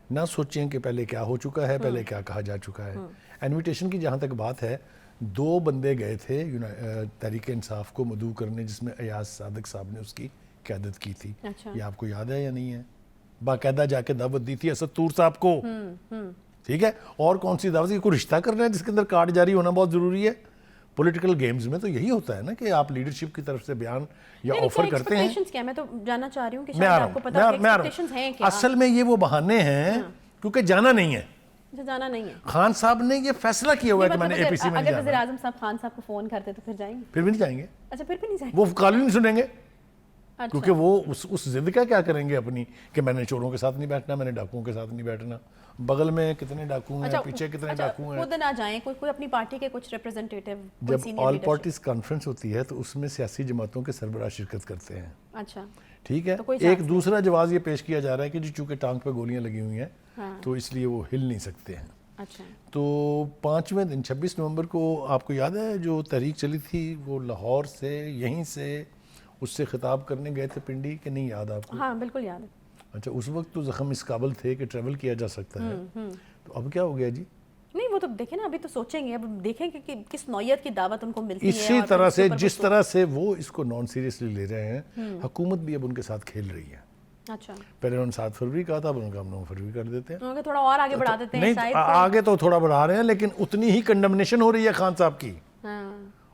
نہ سوچیں کہ پہلے کیا ہو چکا ہے, پہلے کیا کہا جا چکا ہے. انویٹیشن کی جہاں تک بات ہے, 2 بندے گئے تھے تحریک انصاف کو مدعو کرنے, جس میں ایاز صادق صاحب نے اس کی قیادت کی تھی. یہ آپ کو یاد ہے یا نہیں ہے؟ باقاعدہ جا کے دعوت دی تھی اسد طور صاحب کو. ٹھیک ہے, اور کون سی دعوت, کوئی رشتہ کرنا ہے جس کے اندر کارڈ جاری ہونا بہت ضروری ہے. پولیٹیکل گیمز میں تو یہی ہوتا ہے نا کہ آپ لیڈرشپ کی طرف سے بیان یا آفر کرتے ہیں. میں تو جاننا چاہ رہی ہوں کہ شاید آپ کو پتہ ہے ایکسپیکٹیشنز ہیں کیا. اصل میں یہ وہ بہانے ہیں کیونکہ جانا نہیں ہے. جانا نہیں ہے. خان صاحب نے یہ فیصلہ کیا ہوا ہے کہ میں نے اے پی سی میں نہیں اگر جانا. وزیر اعظم صاحب خان صاحب کو فون کرتے تو پھر جائیں گے؟ پھر بھی نہیں جائیں گے. اچھا, پھر بھی نہیں جائیں گے. وہ کال نہیں سنیں گے, کیونکہ وہ اس ضد کا کیا کریں گے اپنی کہ میں نے چوروں کے ساتھ نہیں بیٹھنا, میں نے ڈاکوؤں کے ساتھ نہیں بیٹھنا. بغل میں کتنے ڈاکو ہیں, پیچھے کتنے ڈاکو ہیں. خود نہ جائیں, کوئی اپنی پارٹی کے کچھ ریپرزنٹیٹیو. جب آل پارٹیز کانفرنس ہوتی ہے تو اس میں سیاسی جماعتوں کے سربراہ شرکت کرتے ہیں. اچھا, ٹھیک ہے. ایک دوسرا جواز یہ پیش کیا جا رہا ہے کہ جی چونکہ ٹانگ پہ گولیاں لگی ہوئی ہیں تو اس لیے وہ ہل نہیں سکتے ہیں. اچھا, تو 5ویں دن 26 نومبر کو آپ کو یاد ہے جو تحریک چلی تھی, وہ لاہور سے یہیں سے اس سے خطاب کرنے گئے تھے پنڈی, کہ نہیں یاد آپ کو؟ ہاں بالکل یاد ہے. اچھا, اس وقت تو زخم اس قابل تھے کہ ٹریول کیا جا سکتا ہے, تو اب کیا ہو گیا جی؟ نہیں, وہ تو دیکھیں نا, ابھی تو سوچیں گے, اب دیکھیں کہ کس نوعیت کی دعوت ان کو ملتی ہے. اسی طرح سے جس طرح سے وہ اس کو نان سیریسلی لے رہے ہیں, حکومت بھی اب ان کے ساتھ کھیل رہی ہے. اچھا, پہلے انہوں نے 7 فروری کہا تھا, اب ان کا ہم 9 فروری کر دیتے ہیں. تھوڑا اور آگے بڑھا دیتے ہیں. نہیں, آگے تو تھوڑا بڑھا رہے ہیں, لیکن اتنی ہی کنڈمنیشن ہو رہی ہے خان صاحب کی,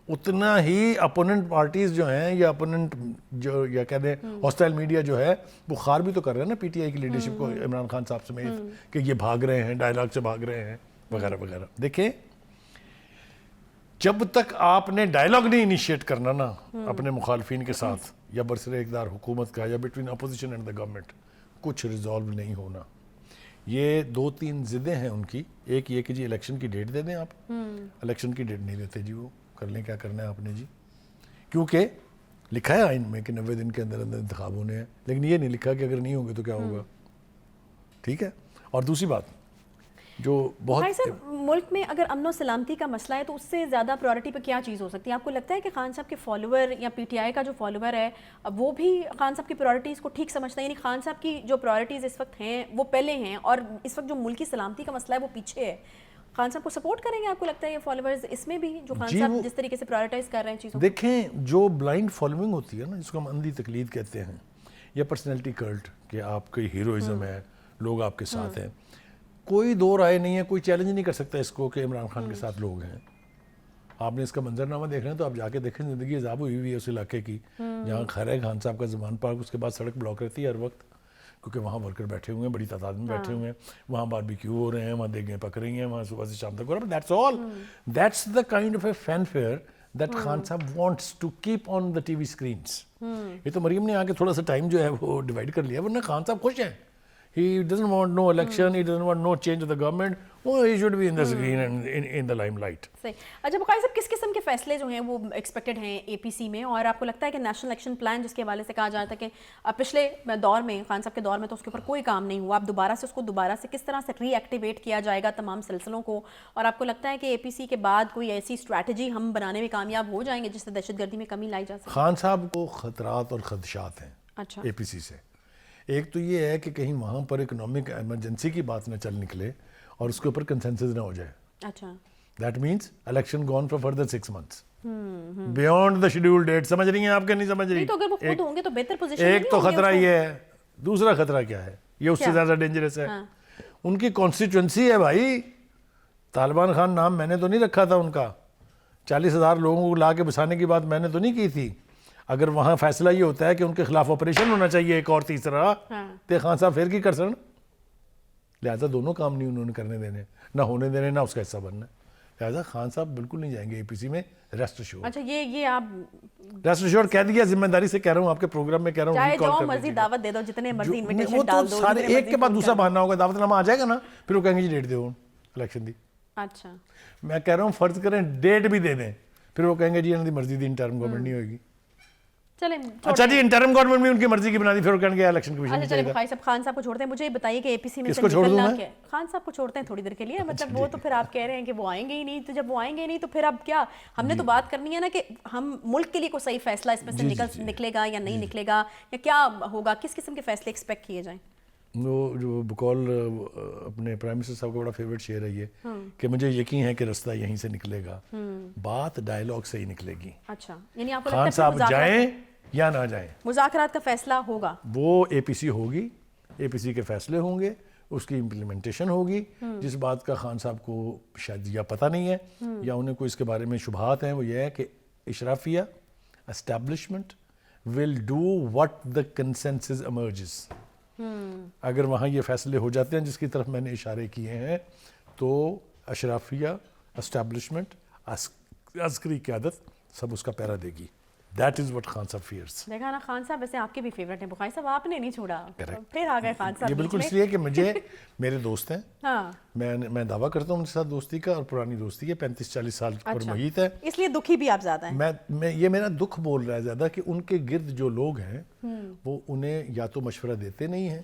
اتنا ہی اپوننٹ پارٹیز جو ہیں یا اپوننٹ جو یا کہہ دیں ہاسٹائل میڈیا جو ہے وہ خار بھی تو کر رہے ہیں نا پی ٹی آئی کی لیڈرشپ کو, عمران خان صاحب سمیت, کہ یہ بھاگ رہے ہیں, ڈائلاگ سے بھاگ رہے ہیں وغیرہ وغیرہ. دیکھیں, جب تک آپ نے ڈائلاگ نہیں انیشیٹ کرنا نا اپنے مخالفین کے ساتھ یا برسر اقتدار حکومت کا یا between opposition and the government, کچھ ریزالو نہیں ہونا. یہ 2-3 ضدیں ہیں ان کی. ایک یہ کہ جی الیکشن کی ڈیٹ دے دیں آپ, الیکشن کی ڈیٹ نہیں دیتے جی, وہ کر لیں کیا کرنا ہے آپ نے جی, کیونکہ لکھا ہے آئین میں کہ 90 دن کے اندر اندر انتخاب ہونے ہیں, لیکن یہ نہیں لکھا کہ اگر نہیں ہوں گے تو کیا ہوگا. ٹھیک ہے. اور دوسری بات جو بہت بھائی صاحب, ملک میں اگر امن و سلامتی کا مسئلہ ہے تو اس سے زیادہ پرائورٹی پہ کیا چیز ہو سکتی ہے؟ آپ کو لگتا ہے کہ خان صاحب کے فالوور یا پی ٹی آئی کا جو فالوور ہے وہ بھی خان صاحب کی پرائورٹیز کو ٹھیک سمجھتا ہے؟ یعنی خان صاحب کی جو پرائورٹیز اس وقت ہیں وہ پہلے ہیں, اور اس وقت جو ملکی سلامتی کا مسئلہ ہے وہ پیچھے ہے. خان صاحب کو سپورٹ کریں گے آپ کو لگتا ہے یہ فالوورز اس میں بھی, جو خان صاحب جس طریقے سے پرائورٹائز کر رہے ہیں چیزوں؟ دیکھیں, جو بلائنڈ فالوئنگ ہوتی ہے نا, جس کو ہم اندھی تقلید کہتے ہیں, یا پرسنالٹی کلٹ, کہ آپ کی ہیروئزم ہے, لوگ آپ کے ساتھ ہیں, کوئی دو رائے نہیں ہے, کوئی چیلنج نہیں کر سکتا اس کو کہ عمران خان کے ساتھ لوگ ہیں. آپ نے اس کا منظرنامہ دیکھ رہے ہیں تو آپ جا کے دیکھیں, زندگی عذاب ہوئی ہوئی ہے اس علاقے کی, جہاں خیر خان صاحب کا زمان پارک, اس کے بعد سڑک بلاک رہتی ہے ہر وقت, کیونکہ وہاں ورکر بیٹھے ہوئے ہیں, بڑی تعداد میں بیٹھے ہوئے ہیں, وہاں باربیکیو ہو رہے ہیں, وہاں دیگیں پک رہی ہیں, وہاں صبح سے شام تک ہو رہا ہے. That's all. That's the kind of a fanfare that Khan Sahab wants to keep on the TV وی اسکرینس. یہ تو مریم نے آ کے تھوڑا سا ٹائم جو ہے وہ ڈیوائڈ کر لیا, ورنہ خان صاحب خوش ہیں. He doesn't want no election, he doesn't want no change of the government. Oh, he should be in the screen and in the limelight. صحیح. اچھا بقائی صاحب, کس قسم کے فیصلے جو ہیں وہ ایکسپیکٹڈ ہیں اے پی سی میں, اور آپ کو لگتا ہے کہ نیشنل ایکشن پلان جس کے حوالے سے کہا جاتا ہے کہ پچھلے دور میں, خان صاحب کے دور میں تو اس کے اوپر کوئی کام نہیں ہوا, اب دوبارہ سے اس کو دوبارہ سے کس طرح سے ری ایکٹیویٹ کیا جائے گا تمام سلسلوں کو, اور آپ کو لگتا ہے کہ اے پی سی کے بعد کوئی ایسی اسٹریٹجی ہم بنانے میں کامیاب ہو جائیں گے جس سے دہشت گردی میں کمی لائی جا سکے؟ خان صاحب کو خطرات اور خدشات ہیں اچھا, اے پی سی سے. ایک تو یہ ہے کہ کہیں وہاں پر اکنامک ایمرجنسی کی بات نہ چل نکلے اور اس کے اوپر کنسنسس نہ ہو جائے. اچھا, that means election gone for further 6 months beyond the schedule date. سمجھ رہی ہیں آپ کے نہیں سمجھ رہی؟ تو اگر وہ خود ہوں گے تو بہتر پوزیشن. ایک تو خطرہ یہ ہے, دوسرا خطرہ کیا ہے, یہ اس سے زیادہ ڈینجرس ہے. ان کی کانسٹیٹوئنسی ہے بھائی, طالبان خان نام میں نے تو نہیں رکھا تھا ان کا, 40,000 لوگوں کو لا کے بسانے کی بات میں نے تو نہیں کی تھی. اگر وہاں فیصلہ یہ ہوتا ہے کہ ان کے خلاف آپریشن ہونا چاہیے ایک اور تیسرا, تو خان صاحب پھر کی کر سن. لہٰذا دونوں کام نہیں انہوں نے کرنے دینے, نہ ہونے دینے, نہ اس کا حصہ بننا. لہٰذا خان صاحب بالکل نہیں جائیں گے اے پی سی میں, ریسٹ ایشورڈ. اچھا یہ آپ ریسٹ ایشورڈ کہہ دیا, ذمہ داری سے کہہ رہا ہوں, آپ کے پروگرام میں کہہ رہا ہوں. چاہے جو مرضی دعوت دے دو, جتنے مرضی وہ انویٹیشن تو ڈال دو, سارے ایک کے بعد دوسرا بہانا ہوگا, دعوت نامہ آ جائے گا نا, پھر وہ کہیں گے جی ڈیٹ دو الیکشن دی. اچھا میں کہہ رہا ہوں فرض کریں ڈیٹ بھی دے دیں, پھر وہ کہیں گے جی انہوں کی مرضی دی, انٹرم گورنمنٹ نہیں ہوئے گی. چلیں اچھا جی انٹرم گورنمنٹ بھی ان کی مرضی کی بنا دی, پھر وہ کہیں گے الیکشن کمیشن اچھا نہیں چلیں چاہیے. بخاری صاحب, خان صاحب کو چھوڑتے ہیں. مجھے یہ بتائیے کہ اے پی سی میں کس سے کو چھوڑ دوں نکلنا میں؟ کیا ہے؟ خان صاحب کو چھوڑتے ہیں تھوڑی دیر کے لیے, مطلب وہ تو پھر آپ کہہ رہے ہیں کہ وہ آئیں گے ہی نہیں, تو جب وہ آئیں گے ہی نہیں تو پھر اب کیا, ہم نے تو بات کرنی ہے نا کہ ہم ملک کے لیے کوئی صحیح فیصلہ اس میں سے نکلے گا یا نہیں نکلے گا, یا کیا ہوگا, کس قسم کے فیصلے ایکسپیکٹ کیے جائیں؟ وہ جو بقول اپنے پرائم منسٹر صاحب کا بڑا فیوریٹ شعر ہے یہ کہ مجھے یقین ہے کہ رستہ یہیں سے نکلے گا, بات ڈائیلاگ سے ہی نکلے گی. اچھا یعنی آپ کو خان لگتا ہے صاحب جائیں یا نہ جائیں, مذاکرات کا فیصلہ ہوگا, وہ اے پی سی ہوگی, اے پی سی کے فیصلے ہوں گے, اس کی امپلیمنٹیشن ہوگی. جس بات کا خان صاحب کو شاید یا پتہ نہیں ہے یا انہیں کوئی اس کے بارے میں شبہات ہیں, وہ یہ ہے کہ اشرافیہ establishment will do what the consensus emerges. اگر وہاں یہ فیصلے ہو جاتے ہیں جس کی طرف میں نے اشارے کیے ہیں, تو اشرافیہ اسٹیبلشمنٹ عسکری قیادت سب اس کا پیرا دے گی. دیٹ از وٹ خان صاحب فیئرس. دیکھا نا, خان صاحب ویسے آپ کے بھی فیوریٹ ہیں بخاری صاحب, آپ نے نہیں چھوڑا, پھر آ گئے خان صاحب. یہ بالکل اس لیے کہ مجھے میرے دوست ہیں, ہاں میں دعویٰ کرتا ہوں ان کے ساتھ دوستی کا, اور پرانی دوستی ہے, 35-40 سال پر محیط ہے. اس لیے دکھی بھی آپ زیادہ ہیں. میں یہ میرا دکھ بول رہا ہے زیادہ کہ ان کے گرد جو لوگ ہیں وہ انہیں یا تو مشورہ دیتے نہیں ہیں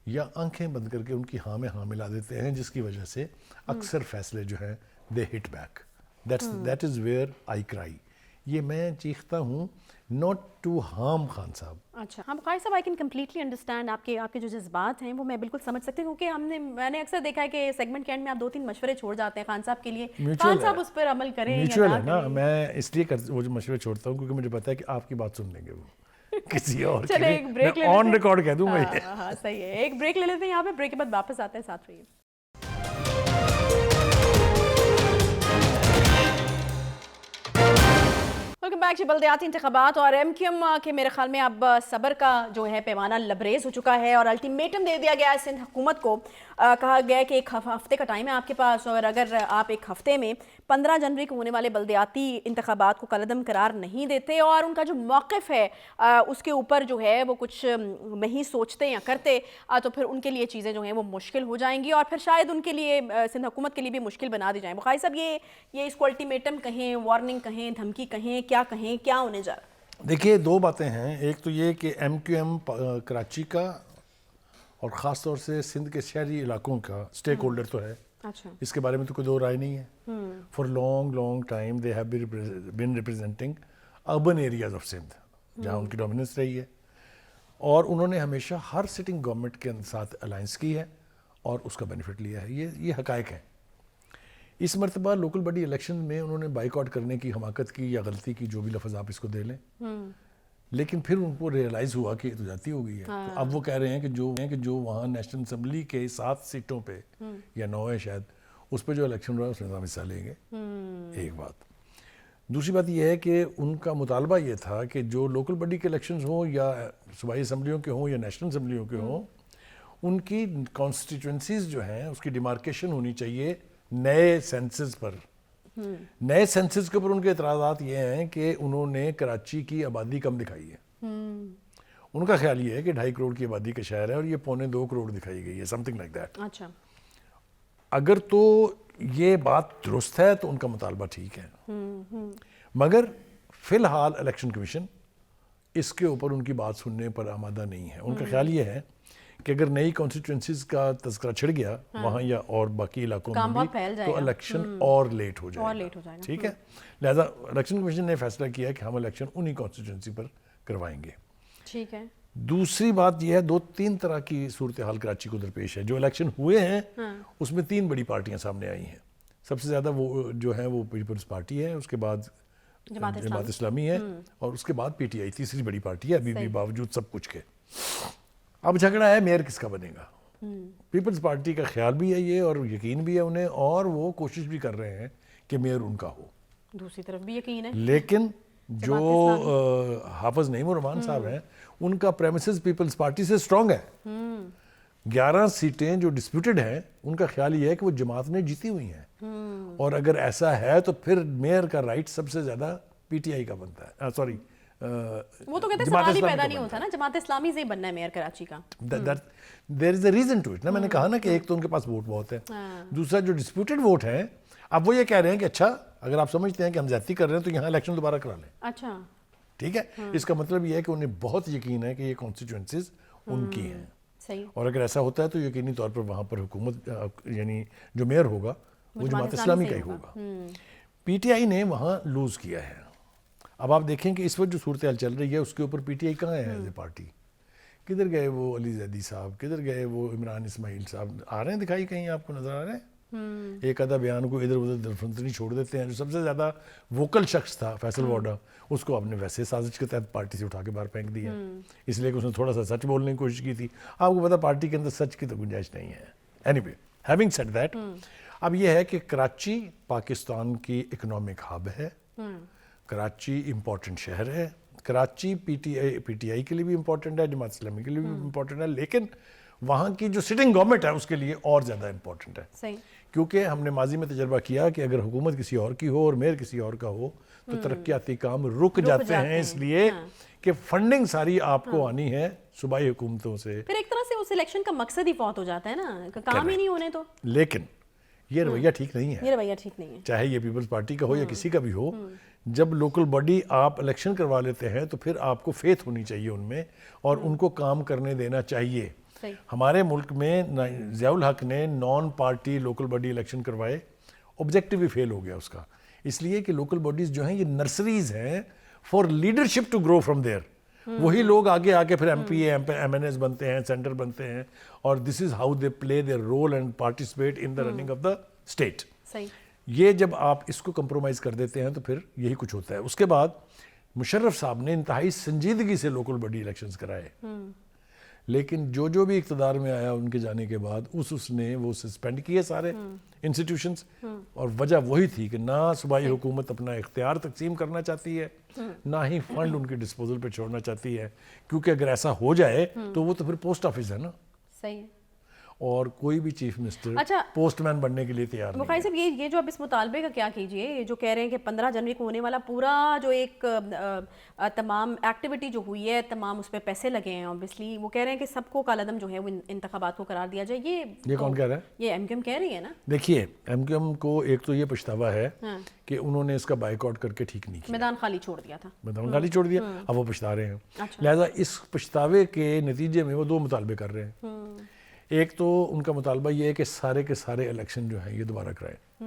یا آنکھیں بند کر کے ان کی ہاں میں ہاں ملا دیتے ہیں, جس کی وجہ سے اکثر فیصلے جو ہیں they hit back. That is where I cry. یہ میں چیختا ہوں ناٹ ٹو ہارم خان صاحب. اچھا ہاں بخاری صاحب, آئی کین کمپلیٹلی انڈرسٹینڈ آپ کے جو جذبات ہیں وہ میں بالکل سمجھ سکتی ہوں, کیونکہ میں نے اکثر دیکھا ہے کہ سیگمنٹ کے اینڈ میں آپ 2-3 مشورے چھوڑ جاتے ہیں خان صاحب کے لیے, خان صاحب اس پر عمل کریں یا میوچل نہ ہے نا. کریں. میں اس لیے وہ جو مشورے چھوڑتا ہوں کیونکہ مجھے پتا ہے کہ آپ کی بات سن لیں گے وہ کسی اور چلے ایک بریک لے آن ریکارڈ کہہ دوں میں. ہاں صحیح ہے, ایک بریک لے لیتے ہیں یہاں پہ, بریک کے بعد واپس آتے ہیں, ساتھ رہیے. ویلکم بیک جی. بلدیاتی انتخابات اور ایم کیو ایم کے میرے خیال میں اب صبر کا جو ہے پیمانہ لبریز ہو چکا ہے, اور الٹیمیٹم دے دیا گیا ہے سندھ حکومت کو. کہا گیا ہے کہ 1 ہفتے کا ٹائم ہے آپ کے پاس, اور اگر آپ 1 ہفتے میں 15 جنوری کو ہونے والے بلدیاتی انتخابات کو کالعدم قرار نہیں دیتے, اور ان کا جو موقف ہے اس کے اوپر جو ہے وہ کچھ نہیں سوچتے یا کرتے, تو پھر ان کے لیے چیزیں جو ہیں وہ مشکل ہو جائیں گی, اور پھر شاید ان کے لیے سندھ حکومت کے لیے بھی مشکل بنا دی جائیں. بخاری صاحب یہ اس کو الٹیمیٹم کہیں, وارننگ کہیں, دھمکی کہیں, کیا کہیں, کیا ہونے جا رہا ہے؟ دیکھیے 2 باتیں ہیں. ایک تو یہ کہ ایم کیو ایم کراچی کا اور خاص طور سے سندھ کے شہری علاقوں کا اسٹیک ہولڈر تو ہے, اچھا اس کے بارے میں تو کوئی 2 رائے نہیں ہے. For long time they have been representing urban areas of Sindh, جہاں ان کی ڈومیننس رہی ہے, اور انہوں نے ہمیشہ ہر سٹنگ گورنمنٹ کے ساتھ الائنس کی ہے اور اس کا بینیفٹ لیا ہے. یہ حقائق ہیں. اس مرتبہ لوکل باڈی الیکشن میں انہوں نے بائیک آؤٹ کرنے کی حماقت کی یا غلطی کی, جو بھی لفظ آپ اس کو دے لیں, لیکن پھر ان کو ریئلائز ہوا کہ یہ تو جاتی ہو گئی ہے. تو اب وہ کہہ رہے ہیں کہ جو وہاں نیشنل اسمبلی کے 7 سیٹوں پہ یا 9 ہے شاید, اس پہ جو الیکشن ہوا ہے اس میں حصہ لیں گے. ایک بات. دوسری بات یہ ہے کہ ان کا مطالبہ یہ تھا کہ جو لوکل باڈی کے الیکشنز ہوں یا صوبائی اسمبلیوں کے ہوں یا نیشنل اسمبلیوں کے ہوں, ان کی کانسٹیٹوئنسیز جو ہیں اس کی ڈیمارکیشن ہونی چاہیے نئے سینسز پر. نئے سینسز کے اوپر ان کے اعتراضات یہ ہیں کہ انہوں نے کراچی کی آبادی کم دکھائی ہے. ان کا خیال یہ ہے کہ 2.5 کروڑ کی آبادی کا شہر ہے اور یہ 1.25 کروڑ دکھائی گئی ہے, سمتھنگ لائک دیٹ. اچھا اگر تو یہ بات درست ہے تو ان کا مطالبہ ٹھیک ہے, مگر فی الحال الیکشن کمیشن اس کے اوپر ان کی بات سننے پر آمادہ نہیں ہے. ان کا خیال یہ ہے کہ اگر نئی کانسٹیٹوئنسیز کا تذکرہ چھڑ گیا وہاں یا اور باقی علاقوں میں بھی, تو الیکشن اور لیٹ ہو جائے گا. ٹھیک ہے, لہذا الیکشن کمیشن نے فیصلہ کیا ہے کہ ہم الیکشن انہی کانسٹیٹوئنسی پر کروائیں گے. ٹھیک ہے. دوسری بات یہ ہے 2-3 طرح کی صورتحال کراچی کو درپیش ہے. جو الیکشن ہوئے ہیں اس میں 3 بڑی پارٹیاں سامنے آئی ہیں. سب سے زیادہ وہ جو ہے وہ پیپلز پارٹی ہے, اس کے بعد جماعت اسلامی ہے, اور اس کے بعد پی ٹی آئی تیسری بڑی پارٹی ہے ابھی بھی باوجود سب کچھ کے. اب جھگڑا ہے میئر کس کا بنے گا. پیپلز پارٹی کا خیال بھی ہے یہ اور یقین بھی ہے انہیں, اور وہ کوشش بھی کر رہے ہیں کہ میئر ان کا ہو. دوسری طرف بھی یقین ہے. لیکن جو حافظ نعیم الرحمان صاحب ہیں ان کا پریمیسز پیپلز پارٹی سے اسٹرانگ ہے. 11 سیٹیں جو ڈسپیوٹڈ ہیں ان کا خیال یہ ہے کہ وہ جماعت نے جیتی ہوئی ہیں, اور اگر ایسا ہے تو پھر میئر کا رائٹ سب سے زیادہ پی ٹی آئی کا بنتا ہے. سوری, وہ تو کہتے ہیں سوال ہی پیدا نہیں ہوتا نا, جماعت اسلامی سے ہی بننا ہے میئر کراچی کا. دیر از اے ریزن ٹو اٹ نا. میں نے کہا نا کہ ایک تو ان کے پاس ووٹ بہت ہے, دوسرا جو ڈسپیوٹڈ ووٹ ہیں اب وہ یہ کہہ رہے ہیں کہ اچھا اگر آپ سمجھتے ہیں کہ ہم زیادتی کر رہے ہیں تو یہاں الیکشن دوبارہ کرا لیں. اچھا ٹھیک ہے, اس کا مطلب یہ ہے کہ انہیں بہت یقین ہے کہ یہ کانسٹیٹوئنسیز ان کی ہیں. صحیح. اور اگر ایسا ہوتا ہے تو یقینی طور پر وہاں پر حکومت یعنی جو میئر ہوگا وہ جماعت اسلامی کا ہی ہوگا. پی ٹی آئی نے وہاں لوز کیا ہے. اب آپ دیکھیں کہ اس وقت جو صورتحال چل رہی ہے اس کے اوپر پی ٹی آئی کہاں ہے ایز اے پارٹی. کدھر گئے وہ علی زیدی صاحب, کدھر گئے وہ عمران اسماعیل صاحب, آ رہے ہیں دکھائی کہیں آپ کو نظر آ رہے ہیں؟ ایک آدھا بیان کو ادھر ادھر درفنتنی چھوڑ دیتے ہیں. جو سب سے زیادہ ووکل شخص تھا فیصل وارڈا, اس کو آپ نے ویسے سازش کے تحت پارٹی سے اٹھا کے باہر پھینک دیا, اس لیے کہ اس نے تھوڑا سا سچ بولنے کی کوشش کی تھی. آپ کو پتا پارٹی کے اندر سچ کی تو گنجائش نہیں ہے. Any way, having said that, اب یہ ہے کہ کراچی پاکستان کی اکنامک ہب ہے, کراچی امپورٹنٹ شہر ہے, کراچی پی ٹی آئی کے لیے بھی امپورٹنٹ ہے, جماعت اسلامی کے لیے بھی امپورٹنٹ ہے, لیکن وہاں کی جو سٹنگ گورنمنٹ ہے اس کے لیے اور زیادہ امپورٹنٹ ہے. صحیح. کیونکہ ہم نے ماضی میں تجربہ کیا کہ اگر حکومت کسی اور کی ہو اور میئر کسی اور کا ہو تو ترقیاتی کام رک جاتے ہیں, اس لیے کہ فنڈنگ ساری آپ کو آنی ہے صوبائی حکومتوں سے. پھر ایک طرح سے اس الیکشن کا مقصد ہی فوت ہو جاتا ہے نا, کام ہی نہیں ہونے تو. لیکن یہ رویہ ٹھیک نہیں ہے, یہ رویہ ٹھیک نہیں ہے, چاہے یہ پیپلز پارٹی کا ہو یا کسی کا بھی ہو. جب لوکل باڈی آپ الیکشن کروا لیتے ہیں تو پھر آپ کو فیتھ ہونی چاہیے ان میں, اور ان کو کام کرنے دینا چاہیے. ہمارے ملک میں ضیاء الحق نے non party local body election کروائے, آبجیکٹو بھی فیل ہو گیا اس کا, اس لیے کہ لوکل باڈیز جو ہیں یہ نرسریز ہیں for leadership to grow from there. وہی لوگ آگے آ کے پھر M P A M N S بنتے ہیں, سینٹر بنتے ہیں, اور this is how they play their role and participate in the running of the state. یہ جب آپ اس کو کمپرومائز کر دیتے ہیں تو پھر یہی کچھ ہوتا ہے. اس کے بعد مشرف صاحب نے انتہائی سنجیدگی سے لوکل باڈی الیکشنز کرائے, لیکن جو بھی اقتدار میں آیا ان کے جانے کے بعد اس نے وہ سسپینڈ کیے سارے انسٹیٹیوشنز, اور وجہ وہی تھی کہ نہ صوبائی حکومت اپنا اختیار تقسیم کرنا چاہتی ہے, نہ ہی فنڈ ان کے ڈسپوزل پہ چھوڑنا چاہتی ہے, کیونکہ اگر ایسا ہو جائے تو وہ تو پھر پوسٹ آفس ہے نا. صحیح ہے. اور کوئی بھی چیف منسٹر پوسٹ مین بننے کے لیے تیار نہیں. مخائی صاحب یہ جو اب اس مطالبے کا کیا کیجئے, یہ جو کہہ رہے ہیں کہ 15 جنوری کو ہونے والا پورا جو ایک تمام ایکٹیویٹی جو ہوئی ہے, تمام اس پہ پیسے لگے ہیں اوبیسلی, وہ کہہ رہے ہیں کہ سب کو کالعدم جو ہے وہ انتخابات کو قرار دیا جائے. یہ کون کہہ رہا ہے؟ یہ ایم کیو ایم کہہ رہی ہے نا. دیکھیے ایم کیو ایم کو ایک تو یہ پچھتاوا ہے کہ انہوں نے اس کا بائیک آؤٹ کر کے ٹھیک نہیں کیا, میدان خالی چھوڑ دیا تھا, میدان خالی چھوڑ دیا, اب وہ پچھتا رہے ہیں. لہٰذا اس پچھتاوے کے نتیجے میں وہ 2 مطالبے کر رہے ہیں. ایک تو ان کا مطالبہ یہ ہے کہ سارے کے سارے الیکشن جو ہیں یہ دوبارہ کرائیں.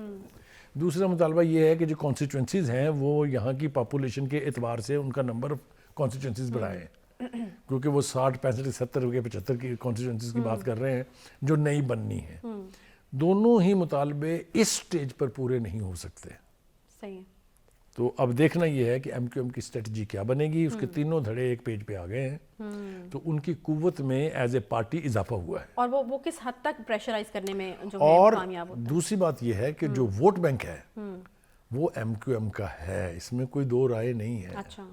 دوسرا مطالبہ یہ ہے کہ جو کانسٹیٹوئنسیز ہیں وہ یہاں کی پاپولیشن کے اعتبار سے ان کا نمبر آف کانسٹیٹوئنسیز بڑھائیں, کیونکہ وہ 60 65 70 کے 75 کی کانسٹیٹوئنسیز کی بات کر رہے ہیں جو نئی بننی ہے. دونوں ہی مطالبے اس سٹیج پر پورے نہیں ہو سکتے. صحیح ہے. تو اب دیکھنا یہ ہے کہ ایم کیو ایم کی اسٹریٹجی کیا بنے گی. اس کے تینوں دھڑے ایک پیج پہ آ گئے ہیں, تو ان کی قوت میں ایز اے پارٹی اضافہ ہوا ہے, اور وہ کس حد تک پریشرائز کرنے میں جو اور کامیاب ہوتا ہے. دوسری بات یہ ہے کہ جو ووٹ بینک ہے وہ ایم کیو ایم کا ہے, اس میں کوئی 2 رائے نہیں ہے. اچھا.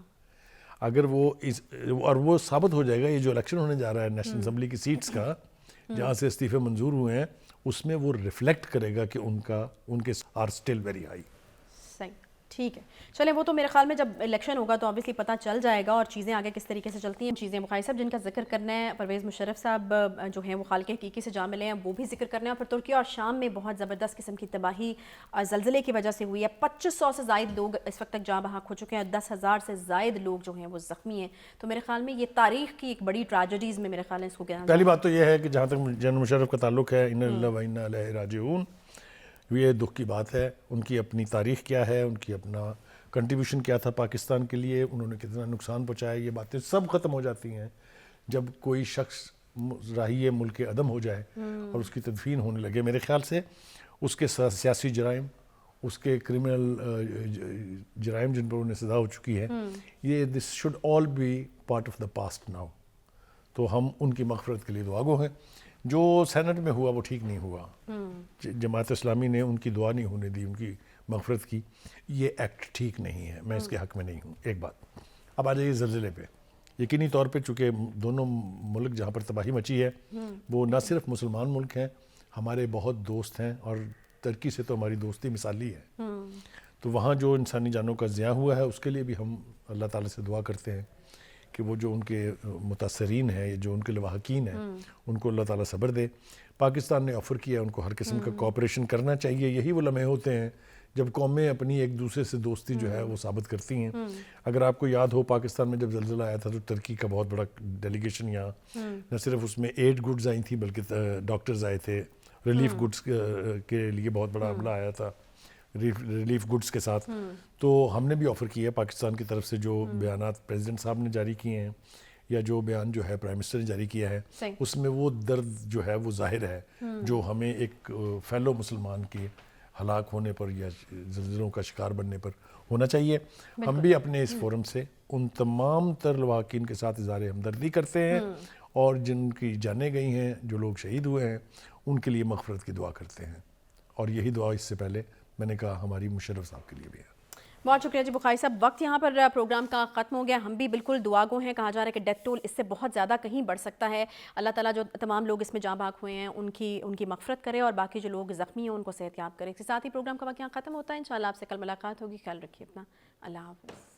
اگر وہ ثابت ہو جائے گا, یہ جو الیکشن ہونے جا رہا ہے نیشنل اسمبلی کی سیٹس کا جہاں سے استعفے منظور ہوئے ہیں, اس میں وہ ریفلیکٹ کرے گا کہ ان کے آر اسٹل ویری ہائی. صحیح, ٹھیک ہے. چلیں, وہ تو میرے خیال میں جب الیکشن ہوگا تو obviously پتہ چل جائے گا اور چیزیں آگے کس طریقے سے چلتی ہیں. چیزیں مخائی صاحب جن کا ذکر کرنا ہے, پرویز مشرف صاحب جو ہیں وہ خالق حقیقی سے جا ملے ہیں, وہ بھی ذکر کرنا ہے. اور پھر ترکی اور شام میں بہت زبردست قسم کی تباہی زلزلے کی وجہ سے ہوئی ہے. 2500 سے زائد لوگ اس وقت تک جاں بحق ہو چکے ہیں, 10,000 سے زائد لوگ جو ہیں وہ زخمی ہیں. تو میرے خیال میں یہ تاریخ کی ایک بڑی ٹریجڈیز میں میرے خیال ہے اس کو گنا. پہلی بات تو یہ ہے کہ جہاں تک جنرل مشرف کا تعلق ہے, انا للہ و انا الیہ راجعون, یہ دکھ کی بات ہے. ان کی اپنی تاریخ کیا ہے, ان کی اپنا کنٹریبیوشن کیا تھا پاکستان کے لیے, انہوں نے کتنا نقصان پہنچایا, یہ باتیں سب ختم ہو جاتی ہیں جب کوئی شخص راہی ملک عدم ہو جائے اور اس کی تدفین ہونے لگے. میرے خیال سے اس کے سیاسی جرائم, اس کے کرمنل جرائم جن پر انہیں سزا ہو چکی ہے, یہ this should all be part of the past now. تو ہم ان کی مغفرت کے لیے دعا گو ہیں. جو سینٹ میں ہوا وہ ٹھیک نہیں ہوا, جماعت اسلامی نے ان کی دعا نہیں ہونے دی, ان کی مغفرت کی. یہ ایکٹ ٹھیک نہیں ہے, میں اس کے حق میں نہیں ہوں. ایک بات, اب آ جائیے زلزلے پہ. یقینی طور پہ چونکہ دونوں ملک جہاں پر تباہی مچی ہے وہ نہ صرف مسلمان ملک ہیں, ہمارے بہت دوست ہیں, اور ترکی سے تو ہماری دوستی مثالی ہے. تو وہاں جو انسانی جانوں کا ضیاع ہوا ہے اس کے لیے بھی ہم اللہ تعالیٰ سے دعا کرتے ہیں کہ وہ جو ان کے متاثرین ہیں, جو ان کے لواحقین ہیں, ان کو اللہ تعالیٰ صبر دے. پاکستان نے آفر کیا ان کو ہر قسم کا کوآپریشن کرنا چاہیے. یہی وہ لمحے ہوتے ہیں جب قومیں اپنی ایک دوسرے سے دوستی جو ہے وہ ثابت کرتی ہیں. اگر آپ کو یاد ہو, پاکستان میں جب زلزلہ آیا تھا تو ترکی کا بہت بڑا ڈیلیگیشن یہاں, نہ صرف اس میں ایڈ گڈز آئی تھیں بلکہ ڈاکٹرز آئے تھے, ریلیف گڈز کے لیے بہت بڑا عملہ آیا تھا ریلیف گڈز کے ساتھ. تو ہم نے بھی آفر کیا ہے پاکستان کی طرف سے, جو بیانات پریزیڈنٹ صاحب نے جاری کیے ہیں یا جو بیان جو ہے پرائم منسٹر نے جاری کیا ہے, اس میں وہ درد جو ہے وہ ظاہر ہے جو ہمیں ایک فیلو مسلمان کے ہلاک ہونے پر یا زلزلوں کا شکار بننے پر ہونا چاہیے. ہم بھی اپنے اس فورم سے ان تمام تر لواحقین کے ساتھ اظہار ہمدردی کرتے ہیں, اور جن کی جانیں گئی ہیں, جو لوگ شہید ہوئے ہیں, ان کے لیے مغفرت کی دعا کرتے ہیں. اور یہی دعا اس سے پہلے میں نے کہا ہماری مشرف صاحب کے لیے بھی ہے. بہت شکریہ جی بخاری صاحب. وقت یہاں پر پروگرام کا ختم ہو گیا. ہم بھی بالکل دعا گو ہیں. کہا جا رہا ہے کہ ڈیتھ ٹول اس سے بہت زیادہ کہیں بڑھ سکتا ہے. اللہ تعالیٰ جو تمام لوگ اس میں جاں بحق ہوئے ہیں ان کی مغفرت کرے, اور باقی جو لوگ زخمی ہیں ان کو صحت یاب کرے. اس کے ساتھ ہی پروگرام کا وقت یہاں ختم ہوتا ہے. انشاءاللہ آپ سے کل ملاقات ہوگی. خیال رکھیے اپنا. اللہ حافظ.